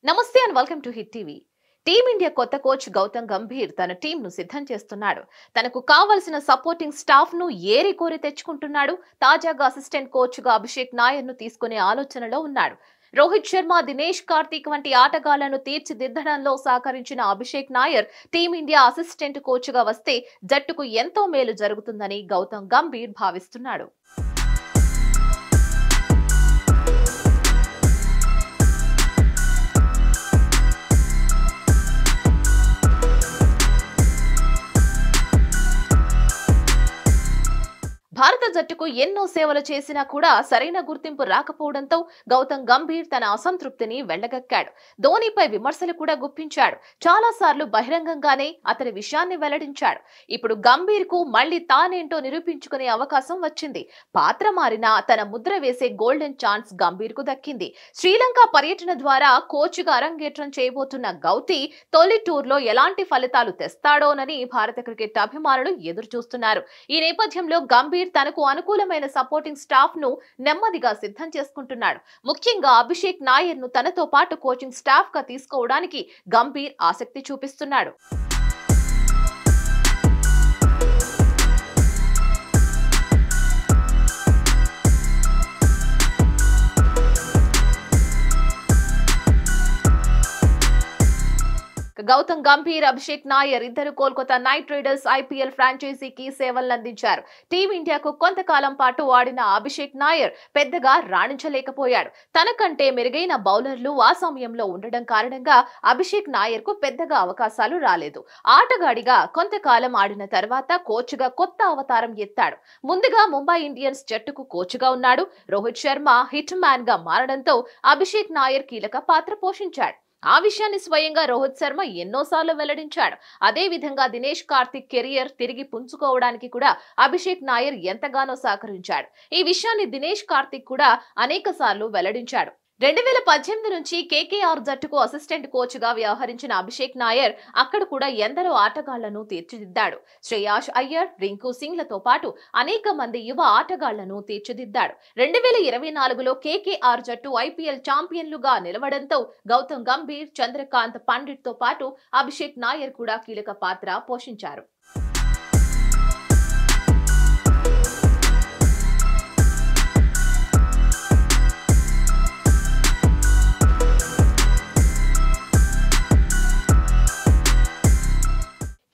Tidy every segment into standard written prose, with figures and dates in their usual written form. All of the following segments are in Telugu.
నమస్తే and welcome to hit TV. Team India కొత్త కోచ్ గౌతమ్ గంభీర్ తన టీంను సిద్ధం చేస్తున్నాడు. తనకు కావాల్సిన సపోర్టింగ్ స్టాఫ్ ను ఏరి కోరి తెచ్చుకుంటున్నాడు. తాజాగా అసిస్టెంట్ కోచ్ గా అభిషేక్ నాయర్ ను తీసుకునే ఆలోచనలో ఉన్నాడు. రోహిత్ శర్మ, దినేష్ కార్తీక్ వంటి ఆటగాళ్లను తీర్చిదిద్దడంలో సహకరించిన Abhishek Nair team India assistant coach గా వస్తే జట్టుకు ఎంతో మేలు జరుగుతుందని గౌతమ్ గంభీర్ భావిస్తున్నాడు. భారత జట్టుకు ఎన్నో సేవలు చేసినా కూడా సరైన గుర్తింపు రాకపోవడంతో గౌతమ్ గంభీర్ తన అసంతృప్తిని వెళ్లగక్కాడు. ధోనీపై విమర్శలు కూడా గుప్పించాడు. చాలా సార్లు బహిరంగంగానే అతని విషయాన్ని వెల్లడించాడు. ఇప్పుడు గంభీర్ కు మళ్లీ తానేంటో నిరూపించుకునే అవకాశం వచ్చింది. పాత్ర మారినా తన ముద్ర వేసే గోల్డెన్ ఛాన్స్ గంభీర్ కు దక్కింది. శ్రీలంక పర్యటన ద్వారా కోచ్ గా అరంగేట్రం చేయబోతున్న గౌతీ తొలి టూర్ లో ఎలాంటి ఫలితాలు తెస్తాడోనని భారత క్రికెట్ అభిమానులు ఎదురు చూస్తున్నారు. ఈ నేపథ్యంలో గంభీర్ తనకు అనుకూలమైన సపోర్టింగ్ స్టాఫ్ ను నెమ్మదిగా సిద్ధం చేసుకుంటున్నాడు. ముఖ్యంగా అభిషేక్ నాయర్ ను తనతో పాటు కోచింగ్ స్టాఫ్ గా తీసుకోవడానికి గంభీర్ ఆసక్తి చూపిస్తున్నాడు. గౌతమ్ గంభీర్, అభిషేక్ నాయర్ ఇద్దరు కోల్కతా నైట్ రైడర్స్ ఐపీఎల్ ఫ్రాంచైజీకి సేవలందించారు. టీమిండియాకు కొంతకాలం పాటు ఆడిన అభిషేక్ నాయర్ పెద్దగా రాణించలేకపోయాడు. తనకంటే మెరుగైన బౌలర్లు ఆ సమయంలో ఉండడం కారణంగా అభిషేక్ నాయర్ కు పెద్దగా అవకాశాలు రాలేదు. ఆటగాడిగా కొంతకాలం ఆడిన తర్వాత కోచ్ గా కొత్త అవతారం ఎత్తాడు. ముందుగా ముంబై ఇండియన్స్ జట్టుకు కోచ్ గా ఉన్నాడు. రోహిత్ శర్మ హిట్ మ్యాన్ గా మారడంతో అభిషేక్ నాయర్ కీలక పాత్ర పోషించాడు. ఆ విషయాన్ని స్వయంగా రోహిత్ శర్మ ఎన్నోసార్లు వెల్లడించాడు. అదే విధంగా దినేష్ కార్తీక్ కెరియర్ తిరిగి పుంజుకోవడానికి కూడా అభిషేక్ నాయర్ ఎంతగానో సహకరించాడు. ఈ విషయాన్ని దినేష్ కార్తీక్ కూడా అనేక సార్లు వెల్లడించాడు. 2018 నుంచి కేకేఆర్ జట్టుకు అసిస్టెంట్ కోచ్ గా వ్యవహరించిన అభిషేక్ నాయర్ అక్కడ కూడా ఎందరో ఆటగాళ్లను తీర్చిదిద్దాడు. శ్రేయాస్ అయ్యర్, రింకు సింగ్ లతో పాటు అనేక మంది యువ ఆటగాళ్లను తీర్చిదిద్దాడు. 2024లో కేకేఆర్ జట్టు ఐపీఎల్ ఛాంపియన్లుగా నిలవడంతో గౌతమ్ గంభీర్, చంద్రకాంత్ పండిట్ తో పాటు అభిషేక్ నాయర్ కూడా కీలక పాత్ర పోషించారు.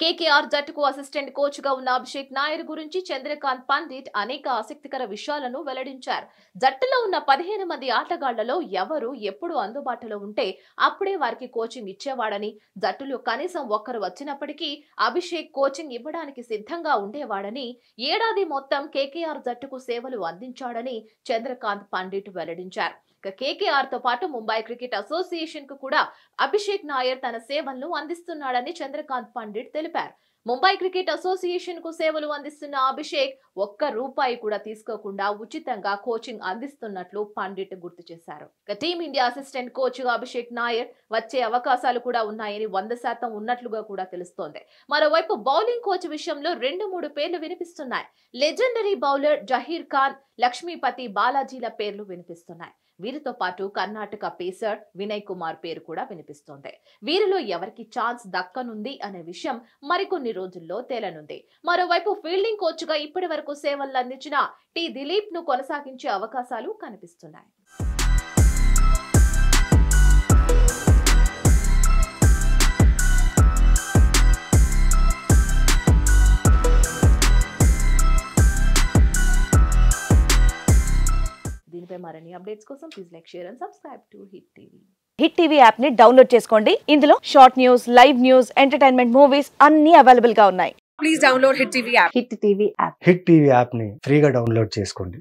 కేకేఆర్ జట్టుకు అసిస్టెంట్ కోచ్ గా ఉన్న అభిషేక్ నాయర్ గురించి చంద్రకాంత్ పండిట్ అనేక ఆసక్తికర విషయాలను వెల్లడించారు. జట్టులో ఉన్న 15 మంది ఆటగాళ్లలో ఎవరు ఎప్పుడు అందుబాటులో ఉంటే అప్పుడే వారికి కోచింగ్ ఇచ్చేవాడని, జట్టులో కనీసం ఒక్కరు వచ్చినప్పటికీ అభిషేక్ కోచింగ్ ఇవ్వడానికి సిద్ధంగా ఉండేవాడని, ఏడాది మొత్తం కేకేఆర్ జట్టుకు సేవలు అందించాడని చంద్రకాంత్ పండిట్ వెల్లడించారు. కేకేఆర్ తో పాటు ముంబై క్రికెట్ అసోసియేషన్ కు కూడా అభిషేక్ నాయర్ తన సేవలను అందిస్తున్నాడని చంద్రకాంత్ పండిట్ తెలిపారు. ముంబై క్రికెట్ అసోసియేషన్ కు సేవలు అందిస్తున్న అభిషేక్ ₹1 కూడా తీసుకోకుండా ఉచితంగా కోచింగ్ అందిస్తున్నట్లు పండిట్ గుర్తు చేశారు. టీమిండియా అసిస్టెంట్ కోచ్ గా అభిషేక్ నాయర్ వచ్చే అవకాశాలు కూడా ఉన్నాయని 100% ఉన్నట్లుగా కూడా తెలుస్తోంది. మరోవైపు బౌలింగ్ కోచ్ విషయంలో 2-3 పేర్లు వినిపిస్తున్నాయి. లెజెండరీ బౌలర్ జహీర్ ఖాన్, లక్ష్మీపతి బాలాజీల పేర్లు వినిపిస్తున్నాయి. వీరితో పాటు కర్ణాటక పేసర్ వినయ్ కుమార్ పేరు కూడా వినిపిస్తోంది. వీరిలో ఎవరికి ఛాన్స్ దక్కనుంది అనే విషయం మరికొన్ని రోజుల్లో తేలనుంది. మరోవైపు ఫీల్డింగ్ కోచ్ గా ఇప్పటి వరకు సేవలు అందించిన టి దిలీప్ ను కొనసాగించే అవకాశాలు కనిపిస్తున్నాయి. దీనిపై మరిన్ని అప్డేట్స్ కోసం please like, share and subscribe to hit TV. Hit TV app ని డౌన్లోడ్ చేసుకోండి. ఇందులో short news, live news, entertainment movies అన్ని అవైలబుల్ గా ఉన్నాయి. Please download hit TV app. Hit TV app ని ఫ్రీగా డౌన్లోడ్ చేసుకోండి.